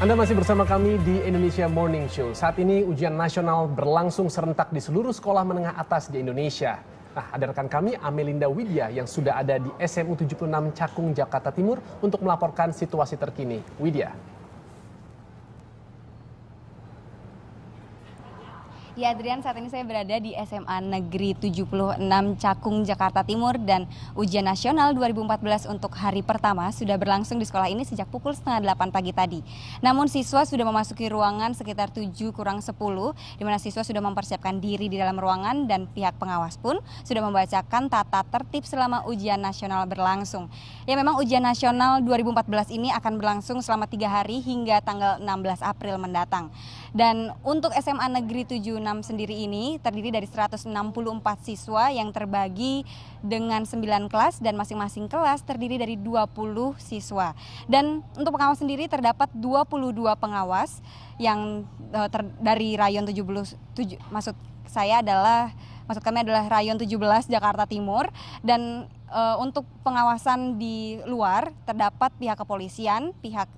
Anda masih bersama kami di Indonesia Morning Show. Saat ini ujian nasional berlangsung serentak di seluruh sekolah menengah atas di Indonesia. Nah, ada rekan kami Amelinda Widya yang sudah ada di SMU 76 Cakung, Jakarta Timur untuk melaporkan situasi terkini. Widya. Ya Adrian, saat ini saya berada di SMA Negeri 76 Cakung, Jakarta Timur dan ujian nasional 2014 untuk hari pertama sudah berlangsung di sekolah ini sejak pukul setengah 8 pagi tadi. Namun siswa sudah memasuki ruangan sekitar 7 kurang 10, di mana siswa sudah mempersiapkan diri di dalam ruangan dan pihak pengawas pun sudah membacakan tata tertib selama ujian nasional berlangsung. Ya memang ujian nasional 2014 ini akan berlangsung selama 3 hari hingga tanggal 16 April mendatang. Dan untuk SMA Negeri 76 sendiri ini terdiri dari 164 siswa yang terbagi dengan 9 kelas dan masing-masing kelas terdiri dari 20 siswa. Dan untuk pengawas sendiri terdapat 22 pengawas yang dari rayon 77, maksud kami adalah rayon 17 Jakarta Timur. Dan untuk pengawasan di luar terdapat pihak kepolisian, pihak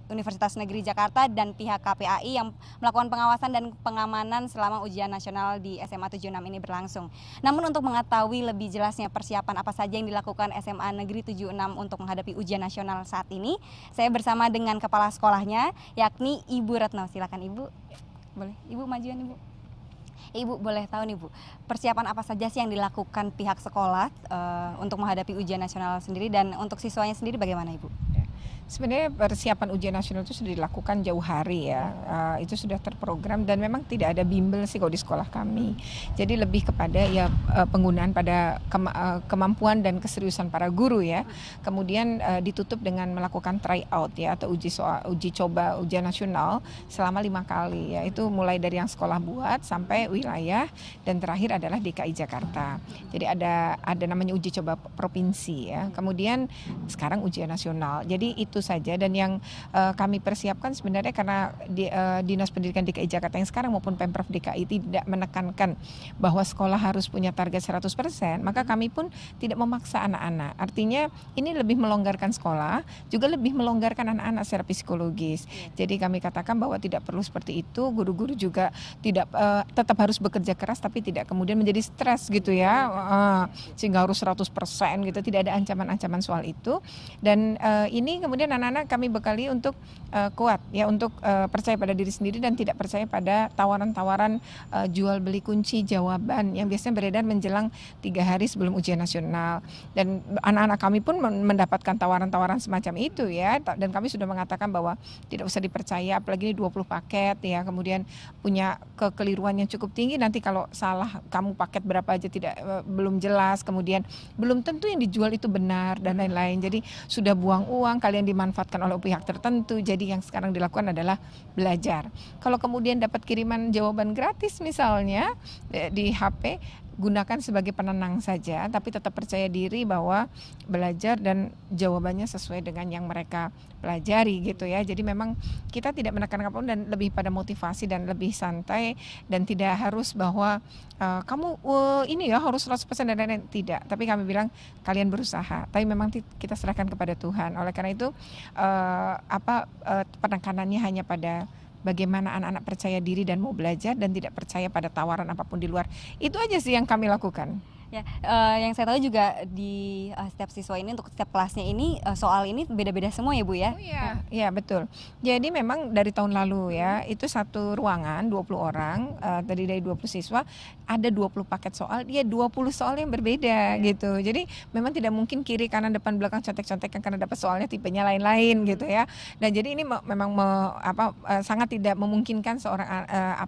Universitas Negeri Jakarta dan pihak KPAI yang melakukan pengawasan dan pengamanan selama ujian nasional di SMA 76 ini berlangsung. Namun untuk mengetahui lebih jelasnya persiapan apa saja yang dilakukan SMA Negeri 76 untuk menghadapi ujian nasional saat ini, saya bersama dengan kepala sekolahnya yakni Ibu Retno. Silakan Ibu. Boleh Ibu majuan Ibu. Ibu boleh tahu nih Bu, persiapan apa saja sih yang dilakukan pihak sekolah untuk menghadapi ujian nasional sendiri dan untuk siswanya sendiri bagaimana Ibu? Sebenarnya persiapan ujian nasional itu sudah dilakukan jauh hari ya, itu sudah terprogram dan memang tidak ada bimbel sih kalau di sekolah kami. Jadi lebih kepada ya penggunaan pada kemampuan dan keseriusan para guru ya. Kemudian ditutup dengan melakukan tryout ya atau uji coba ujian nasional selama 5 kali ya. Itu mulai dari yang sekolah buat sampai wilayah dan terakhir adalah DKI Jakarta. Jadi ada namanya uji coba provinsi ya. Kemudian sekarang ujian nasional. Jadi itu saja dan yang kami persiapkan sebenarnya karena Dinas Pendidikan DKI Jakarta yang sekarang maupun Pemprov DKI tidak menekankan bahwa sekolah harus punya target 100%, maka kami pun tidak memaksa anak-anak. Artinya ini lebih melonggarkan sekolah, juga lebih melonggarkan anak-anak secara psikologis. Jadi kami katakan bahwa tidak perlu seperti itu, guru-guru juga tidak tetap harus bekerja keras tapi tidak kemudian menjadi stres gitu ya, sehingga harus 100% gitu, tidak ada ancaman-ancaman soal itu. Dan ini kemudian anak-anak kami bekali untuk kuat ya, untuk percaya pada diri sendiri dan tidak percaya pada tawaran-tawaran jual beli kunci jawaban yang biasanya beredar menjelang 3 hari sebelum ujian nasional. Dan anak-anak kami pun mendapatkan tawaran-tawaran semacam itu ya, dan kami sudah mengatakan bahwa tidak usah dipercaya, apalagi ini 20 paket ya, kemudian punya kekeliruan yang cukup tinggi, nanti kalau salah kamu paket berapa aja belum jelas, kemudian belum tentu yang dijual itu benar dan lain-lain. Jadi sudah buang uang, kalian dimanfaatkan oleh pihak tertentu. Jadi yang sekarang dilakukan adalah belajar. Kalau kemudian dapat kiriman jawaban gratis misalnya di HP, gunakan sebagai penenang saja, tapi tetap percaya diri bahwa belajar dan jawabannya sesuai dengan yang mereka pelajari gitu ya. Jadi memang kita tidak menekan apapun dan lebih pada motivasi dan lebih santai dan tidak harus bahwa kamu ini ya harus 100% dan lain-lain, tidak. Tapi kami bilang kalian berusaha, tapi memang kita serahkan kepada Tuhan. Oleh karena itu penekanannya hanya pada bagaimana anak-anak percaya diri dan mau belajar dan tidak percaya pada tawaran apapun di luar. Itu aja sih yang kami lakukan. Ya, yang saya tahu juga di setiap siswa ini untuk setiap kelasnya ini soal ini beda-beda semua ya Bu ya? Oh iya, ya betul. Jadi memang dari tahun lalu ya, itu satu ruangan 20 orang, terdiri dari 20 siswa, ada 20 paket soal, dia 20 soal yang berbeda gitu. Jadi memang tidak mungkin kiri kanan depan belakang contek-contekan karena dapat soalnya tipenya lain-lain gitu ya. Dan jadi ini memang sangat tidak memungkinkan seorang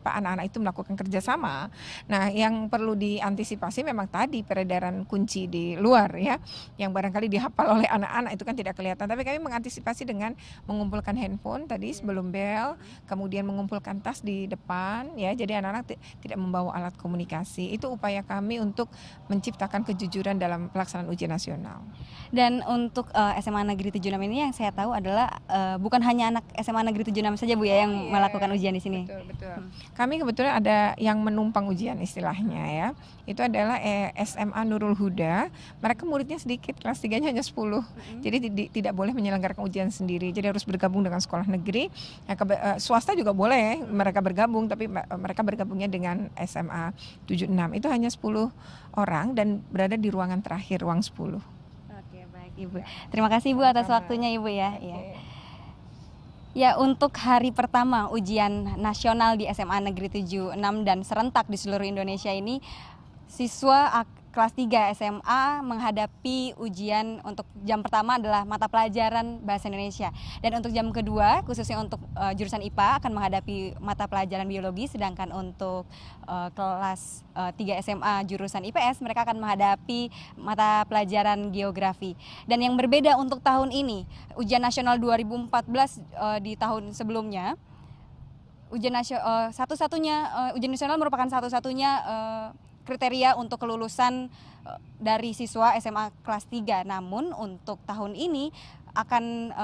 anak-anak itu melakukan kerjasama. Nah, yang perlu diantisipasi memang tadi peredaran kunci di luar ya, yang barangkali dihafal oleh anak-anak itu kan tidak kelihatan, tapi kami mengantisipasi dengan mengumpulkan handphone tadi sebelum bel, kemudian mengumpulkan tas di depan ya, jadi anak-anak tidak membawa alat komunikasi. Itu upaya kami untuk menciptakan kejujuran dalam pelaksanaan ujian nasional. Dan untuk SMA Negeri 76 ini yang saya tahu adalah bukan hanya anak SMA Negeri 76 saja Bu ya yang melakukan ujian di sini. Betul. Kami kebetulan ada yang menumpang ujian istilahnya ya. Itu adalah SMA Nurul Huda, mereka muridnya sedikit, kelas 3-nya hanya 10. Jadi tidak boleh menyelenggarakan ujian sendiri. Jadi harus bergabung dengan sekolah negeri. Swasta juga boleh mereka bergabung, tapi mereka bergabungnya dengan SMA 76. Itu hanya 10 orang dan berada di ruangan terakhir, ruang 10. Oke, baik Ibu. Terima kasih Ibu atas waktunya Ibu ya. Oke. Ya, untuk hari pertama ujian nasional di SMA Negeri 76 dan serentak di seluruh Indonesia ini, siswa kelas 3 SMA menghadapi ujian. Untuk jam pertama adalah mata pelajaran Bahasa Indonesia. Dan untuk jam kedua, khususnya untuk jurusan IPA akan menghadapi mata pelajaran biologi, sedangkan untuk kelas 3 SMA jurusan IPS mereka akan menghadapi mata pelajaran geografi. Dan yang berbeda untuk tahun ini, ujian nasional 2014 di tahun sebelumnya, ujian nasional merupakan satu-satunya kriteria untuk kelulusan dari siswa SMA kelas 3. Namun untuk tahun ini akan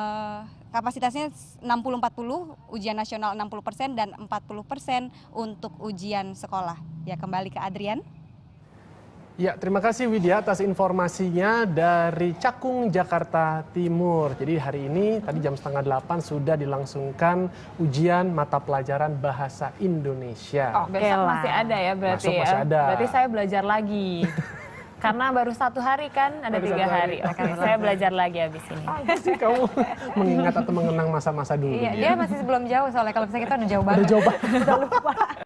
kapasitasnya 60-40, ujian nasional 60% dan 40% untuk ujian sekolah. Ya, kembali ke Adrian. Ya, terima kasih Widya atas informasinya dari Cakung, Jakarta Timur. Jadi hari ini tadi jam 7:30 sudah dilangsungkan ujian mata pelajaran Bahasa Indonesia. Besok masih ada ya berarti Besok ya. masih ada. Berarti saya belajar lagi. Karena baru 1 hari kan, ada 3 hari. Oke, saya belajar lagi habis ini. Apa sih kamu mengingat atau mengenang masa-masa dulu? Iya, dia masih belum jauh soalnya, kalau misalnya kita udah jauh banget. Udah jauh banget. Udah lupa.